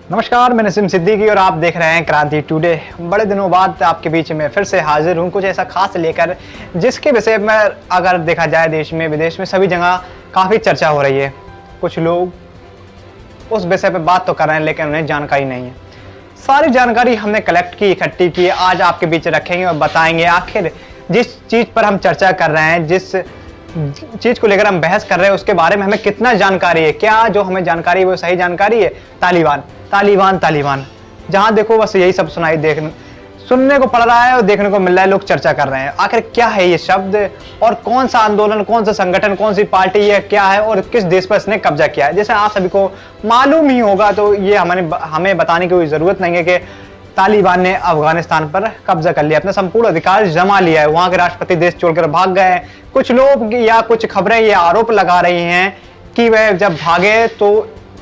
नमस्कार, मैं नसीम सिद्दीकी और आप देख रहे हैं क्रांति टुडे। बड़े दिनों बाद आपके बीच में फिर से हाजिर हूं कुछ ऐसा खास लेकर जिसके विषय में अगर देखा जाए देश में विदेश में सभी जगह काफ़ी चर्चा हो रही है। कुछ लोग उस विषय पर बात तो कर रहे हैं लेकिन उन्हें जानकारी नहीं है। सारी जानकारी हमने कलेक्ट की, इकट्ठी की, आज आपके बीच रखेंगे और बताएंगे आखिर जिस चीज़ पर हम चर्चा कर रहे हैं, जिस चीज को लेकर हम बहस कर रहे हैं उसके बारे में हमें कितना जानकारी है, क्या जो हमें जानकारी है वो सही जानकारी है। तालिबान तालिबान तालिबान, जहां देखो बस यही सब सुनने को पड़ रहा है और देखने को मिल रहा है। लोग चर्चा कर रहे हैं आखिर क्या है ये शब्द और कौन सा आंदोलन, कौन सा संगठन, कौन सी पार्टी है, क्या है और किस देश पर इसने कब्जा किया है। जैसे आप सभी को मालूम ही होगा तो ये हमें बताने की कोई जरूरत नहीं है कि तालिबान ने अफगानिस्तान पर कब्जा कर लिया, अपना संपूर्ण अधिकार जमा लिया है। वहां के राष्ट्रपति देश छोड़कर भाग गए हैं। कुछ लोग या कुछ खबरें ये आरोप लगा रही हैं कि वह जब भागे तो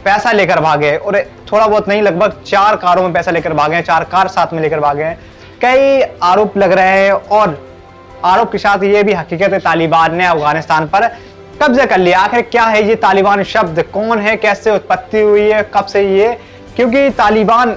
पैसा लेकर भागे, और थोड़ा बहुत नहीं, लगभग 4 कारों में पैसा लेकर भागे, 4 कार साथ में लेकर भागे हैं। कई आरोप लग रहे हैं और आरोप के साथ ये भी हकीकत है तालिबान ने अफगानिस्तान पर कब्जा कर लिया। आखिर क्या है ये तालिबान शब्द, कौन है, कैसे उत्पत्ति हुई है, कब से ये, क्योंकि तालिबान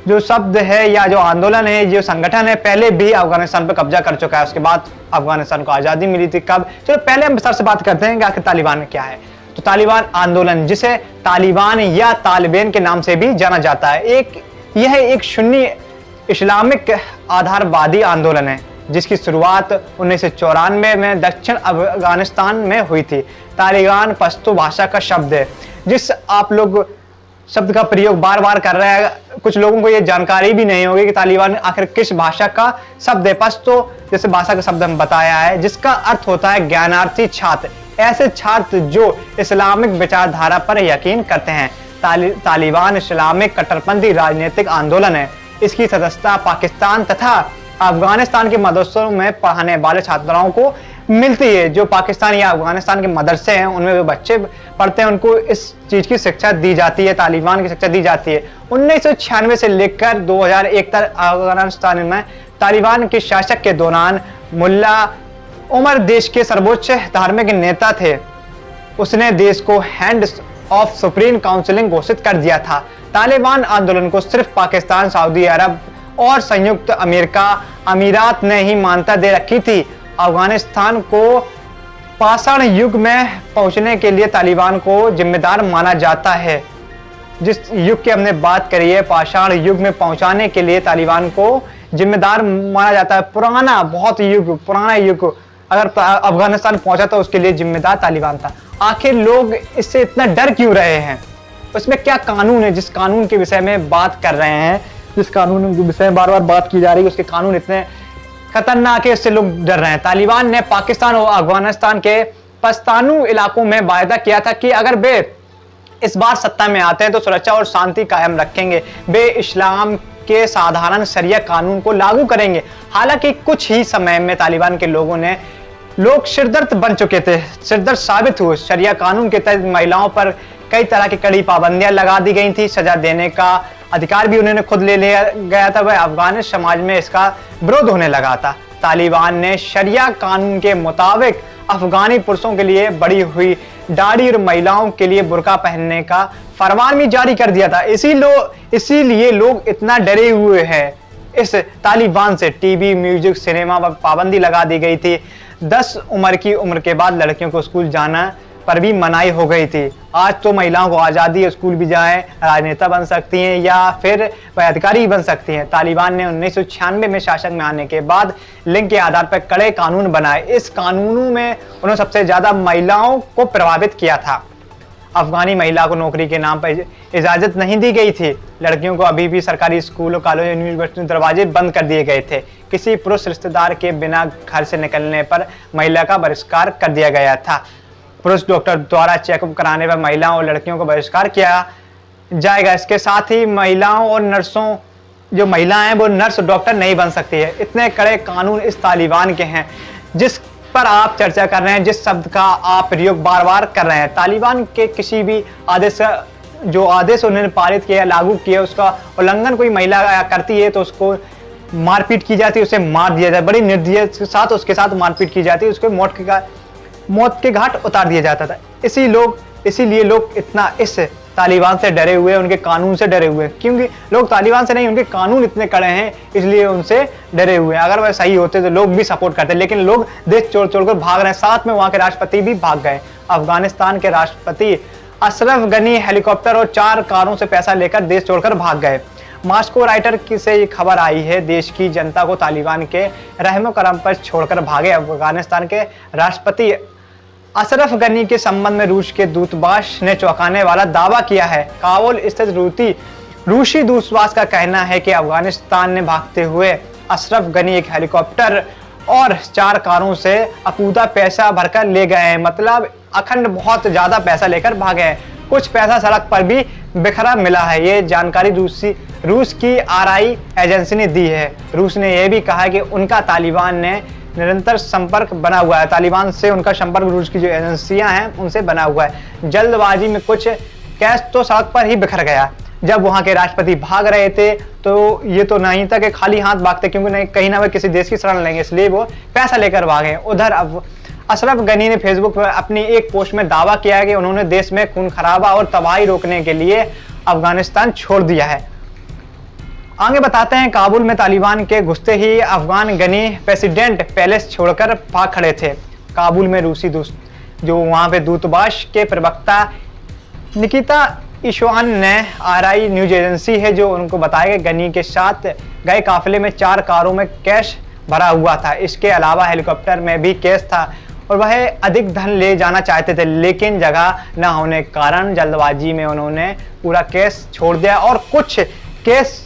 जो शब्द है या जो आंदोलन है, जो संगठन है, पहले भी अफगानिस्तान पर कब्जा कर चुका है। उसके बाद अफगानिस्तान को आज़ादी मिली थी कब। चलो पहले हम विस्तार से बात करते हैं कि आखिर तालिबान क्या है। तो तालिबान आंदोलन, जिसे तालिबान या तालिबान के नाम से भी जाना जाता है, यह एक सुन्नी इस्लामिक आधारवादी आंदोलन है जिसकी शुरुआत 1994 में दक्षिण अफगानिस्तान में हुई थी। तालिबान पश्तो भाषा का शब्द है, जिस आप लोग शब्द का प्रयोग बार बार कर रहे हैं। कुछ लोगों को ये जानकारी भी नहीं होगी कि तालिबान आखिर किस भाषा का शब्द है। पश्तो जैसे भाषा का शब्द हम बताया है, जिसका अर्थ होता है ज्ञानार्थी छात्र, ऐसे छात्र जो इस्लामिक विचारधारा पर यकीन करते हैं। तालिबान इस्लामिक कट्टरपंथी राजनीतिक आंदोलन है। इसकी सदस्यता पाकिस्तान तथा अफगानिस्तान के मदरसों में पढ़ाने वाले छात्राओं को मिलती है। जो पाकिस्तान या अफगानिस्तान के मदरसे हैं उनमें जो बच्चे पढ़ते हैं उनको इस चीज़ की शिक्षा दी जाती है, तालिबान की शिक्षा दी जाती है। 1996 से लेकर 2001 तक अफगानिस्तान में तालिबान के शासक के दौरान मुल्ला उमर देश के सर्वोच्च धार्मिक नेता थे। उसने देश को हैंड ऑफ सुप्रीम काउंसिलिंग घोषित कर दिया था। तालिबान आंदोलन को सिर्फ पाकिस्तान, सऊदी अरब और संयुक्त अमीरात ने ही मान्यता दे रखी थी। अफगानिस्तान को पाषाण युग में पहुंचने के लिए तालिबान को जिम्मेदार माना जाता है। जिस युग की हमने बात करी है, पाषाण युग में पहुंचाने के लिए तालिबान को जिम्मेदार माना जाता है। पुराना युग अगर अफगानिस्तान पहुंचा तो उसके लिए जिम्मेदार तालिबान था। आखिर लोग इससे इतना डर क्यों रहे हैं, उसमें क्या कानून है जिस कानून के विषय में बात कर रहे हैं, जिस कानून के विषय में बार बार बात की जा रही है, उसके कानून इतने खतरनाक है, इससे लोग डर रहे हैं। तालिबान ने पाकिस्तान और अफगानिस्तान के पश्तानू इलाकों में वायदा किया था कि अगर वे इस बार सत्ता में आते हैं तो सुरक्षा और शांति कायम रखेंगे। वे इस्लाम के साधारण शरिया कानून को लागू करेंगे। हालांकि कुछ ही समय में तालिबान के लोग सिरदर्द बन चुके थे, सिरदर्द साबित हुए। शरिया कानून के तहत महिलाओं पर कई तरह की कड़ी पाबंदियां लगा दी गई थी। सजा देने का अधिकार भी उन्होंने खुद ले लिया गया था। वह अफगान समाज में इसका विरोध होने लगा था। तालिबान ने शरिया कानून के मुताबिक अफगानी पुरुषों के लिए बड़ी हुई दाढ़ी और महिलाओं के लिए बुर्का पहनने का फरमान भी जारी कर दिया था। इसीलिए लोग इतना डरे हुए हैं इस तालिबान से। टीवी, म्यूजिक, सिनेमा पर पाबंदी लगा दी गई थी। 10 की उम्र के बाद लड़कियों को स्कूल जाना पर भी मनाही हो गई थी। आज तो महिलाओं को आज़ादी है, स्कूल भी जाएं, राजनेता बन सकती हैं या फिर वह अधिकारी बन सकती हैं। तालिबान ने 1996 में शासन में आने के बाद लिंग के आधार पर कड़े कानून बनाए। इस कानूनों में उन्होंने सबसे ज़्यादा महिलाओं को प्रभावित किया था। अफगानी महिला को नौकरी के नाम पर इजाज़त नहीं दी गई थी। लड़कियों को अभी भी सरकारी स्कूलों, कॉलेज, यूनिवर्सिटी दरवाजे बंद कर दिए गए थे। किसी पुरुष रिश्तेदार के बिना घर से निकलने पर महिला का बहिष्कार कर दिया गया था। पुरुष डॉक्टर द्वारा चेकअप कराने पर महिलाओं और लड़कियों को बहिष्कार किया जाएगा। इसके साथ ही महिलाओं और नर्सों, जो महिलाएं वो नर्स डॉक्टर नहीं बन सकती है। इतने कड़े कानून इस तालिबान के हैं जिस पर आप चर्चा कर रहे हैं, जिस शब्द का आप प्रयोग बार बार कर रहे हैं। तालिबान के किसी भी आदेश उन्होंने पारित किया, लागू किया, उसका उल्लंघन कोई महिला करती है तो उसको मारपीट की जाती है, उसे मार दिया जाए, बड़ी निर्दयता के साथ उसके साथ मारपीट की जाती है, उसको मौत के घाट उतार दिया जाता था। इसीलिए लोग इतना इस तालिबान से डरे हुए, उनके कानून से डरे हुए, क्योंकि लोग तालिबान से नहीं, उनके कानून इतने कड़े हैं इसलिए उनसे डरे हुए हैं। अगर वह सही होते तो लोग भी सपोर्ट करते, लेकिन लोग देश छोड़ छोड़कर भाग रहे हैं। साथ में वहां के राष्ट्रपति भी भाग गए। अफगानिस्तान के राष्ट्रपति अशरफ गनी हेलीकॉप्टर और 4 कारों से पैसा लेकर देश छोड़कर भाग गए। मॉस्को राइटर से ये खबर आई है, देश की जनता को तालिबान के रहमो करम पर छोड़कर भागे अफगानिस्तान के राष्ट्रपति अशरफ गनी के संबंध में रूस के दूतावास ने चौंकाने वाला दावा किया है। काबुल स्थित रूसी दूतावास का कहना है कि अफगानिस्तान ने भागते हुए अशरफ गनी एक हेलीकॉप्टर और 4 कारों से अकूदा पैसा भरकर ले गए हैं। मतलब अखंड बहुत ज्यादा पैसा लेकर भागे हैं। कुछ पैसा सड़क पर भी बिखरा मिला है। ये जानकारी रूस की आरआई एजेंसी ने दी है। रूस ने यह भी कहा है कि उनका तालिबान ने निरंतर संपर्क बना हुआ है। तालिबान से उनका संपर्क रूस की जो एजेंसियां हैं उनसे बना हुआ है। जल्दबाजी में कुछ कैश तो सड़क पर ही बिखर गया। जब वहां के राष्ट्रपति भाग रहे थे तो ये तो नहीं था कि खाली हाथ भागते, क्योंकि नहीं कहीं ना किसी देश की शरण लेंगे, इसलिए वो पैसा लेकर भागे। उधर अब अशरफ गनी ने फेसबुक पर अपनी एक पोस्ट में दावा किया है कि उन्होंने देश में खून खराबा और तबाही रोकने के लिए अफगानिस्तान छोड़ दिया है। आगे बताते हैं, काबुल में तालिबान के घुसते ही अफगान गनी प्रेसिडेंट पैलेस छोड़कर भाग खड़े थे। काबुल में रूसी जो वहां पे दूतावास के प्रवक्ता निकिता ईशवान ने आरआई न्यूज एजेंसी है जो उनको बताया कि गनी के साथ गए काफिले में 4 कारों में कैश भरा हुआ था। इसके अलावा हेलीकॉप्टर में भी कैश था और वह अधिक धन ले जाना चाहते थे, लेकिन जगह न होने के कारण जल्दबाजी में उन्होंने पूरा कैश छोड़ दिया और कुछ कैश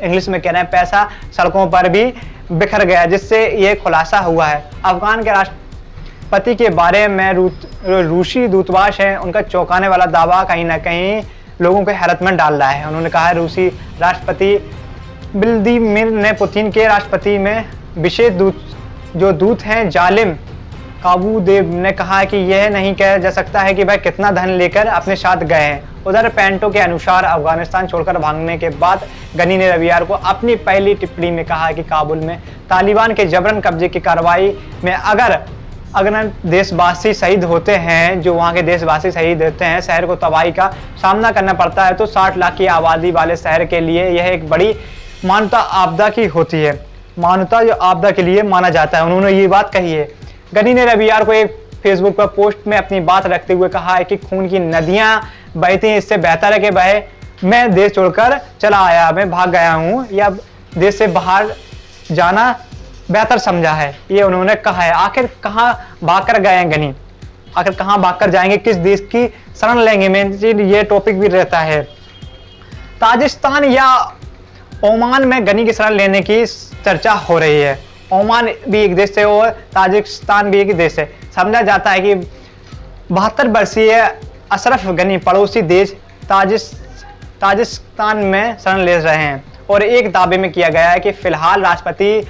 इंग्लिश में कह रहे हैं पैसा सड़कों पर भी बिखर गया, जिससे ये खुलासा हुआ है। अफगान के राष्ट्रपति के बारे में रूसी दूतावास है उनका चौंकाने वाला दावा कहीं ना कहीं लोगों को हैरत में डाल रहा है। उन्होंने कहा है रूसी राष्ट्रपति व्लादिमीर ने पुतिन के राष्ट्रपति में विशेष दूत हैं जालिम काबूदेव ने कहा कि यह नहीं कहा जा सकता है कि वह कितना धन लेकर अपने साथ गए हैं। उधर पेंटो के अनुसार अफगानिस्तान छोड़कर भागने के बाद गनी ने रविवार को अपनी पहली टिप्पणी में कहा कि काबुल में तालिबान के जबरन कब्जे की कार्रवाई में अगर देशवासी शहीद होते हैं, जो वहाँ के देशवासी शहीद होते हैं, शहर को तबाही का सामना करना पड़ता है, तो 60 लाख की आबादी वाले शहर के लिए यह एक बड़ी मानवता आपदा की होती है। मानवता जो आपदा के लिए माना जाता है, उन्होंने ये बात कही है। गनी ने रविवार को एक फेसबुक पर पोस्ट में अपनी बात रखते हुए कहा है कि खून की नदियां बहती हैं, इससे बेहतर है कि मैं देश छोड़कर चला आया, मैं भाग गया हूँ या देश से बाहर जाना बेहतर समझा है, ये उन्होंने कहा है। आखिर कहाँ भागकर गए हैं गनी, आखिर कहाँ भागकर जाएंगे, किस देश की शरण लेंगे, मेन ये टॉपिक भी रहता है। ताजिकिस्तान या ओमान में गनी की शरण लेने की चर्चा हो रही है। ओमान भी एक देश है और ताजिकिस्तान भी एक देश है। समझा जाता है कि 72 वर्षीय अशरफ गनी पड़ोसी देश ताजिकिस्तान में शरण ले रहे हैं और एक दावे में किया गया है कि फिलहाल राष्ट्रपति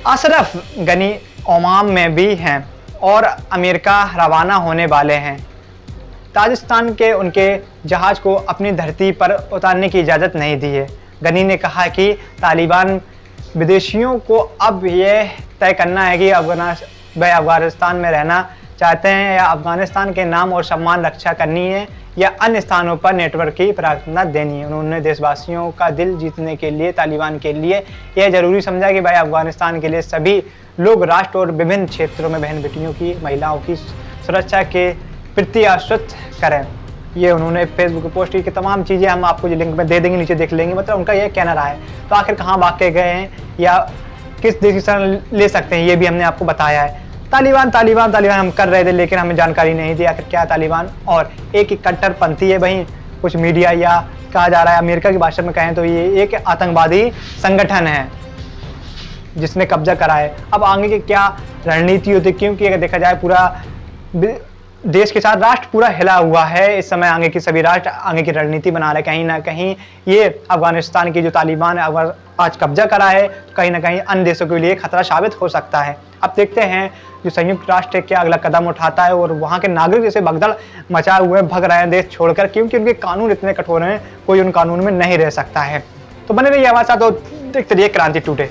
अशरफ गनी ओमान में भी हैं और अमेरिका रवाना होने वाले हैं। ताजिकिस्तान के उनके जहाज को अपनी धरती पर उतारने की इजाज़त नहीं दी है। गनी ने कहा कि तालिबान विदेशियों को अब यह तय करना है कि वह अफगानिस्तान में रहना चाहते हैं या अफगानिस्तान के नाम और सम्मान रक्षा करनी है या अन्य स्थानों पर नेटवर्क की प्राथमिकता देनी है। उन्होंने देशवासियों का दिल जीतने के लिए तालिबान के लिए यह जरूरी समझा कि भाई अफगानिस्तान के लिए सभी लोग राष्ट्र और विभिन्न क्षेत्रों में बहन बेटियों की महिलाओं की सुरक्षा के प्रति आश्वस्त करें। ये उन्होंने फेसबुक पर पोस्ट की तमाम चीज़ें हम आपको लिंक में दे देंगे, नीचे देख लेंगे। मतलब उनका यह कहना रहा है। तो आखिर कहाँ भाग के गए हैं या किस देश की शरण ले सकते हैं, ये भी हमने आपको बताया है। तालिबान हम कर रहे थे, लेकिन हमें जानकारी नहीं थी आखिर क्या तालिबान। और एक कट्टरपंथी है, वहीं कुछ मीडिया या कहा जा रहा है अमेरिका की भाषा में कहें तो ये एक आतंकवादी संगठन है जिसने कब्जा करा है। अब आगे की क्या रणनीति होती, क्योंकि अगर देखा जाए पूरा देश के साथ राष्ट्र पूरा हिला हुआ है इस समय। आगे की सभी राष्ट्र आगे की रणनीति बना रहे। कहीं ना कहीं ये अफगानिस्तान की जो तालिबान अगर आज कब्जा करा है तो कहीं ना कहीं अन्य देशों के लिए खतरा साबित हो सकता है। अब देखते हैं जो संयुक्त राष्ट्र क्या अगला कदम उठाता है। और वहाँ के नागरिक जैसे भगदड़ मचाए हुए भग रहे हैं देश छोड़कर, क्योंकि उनके कानून इतने कठोर हैं, कोई उन कानून में नहीं रह सकता है। तो बने रहिए हमारे साथ और देखते रहिए क्रांति टुडे।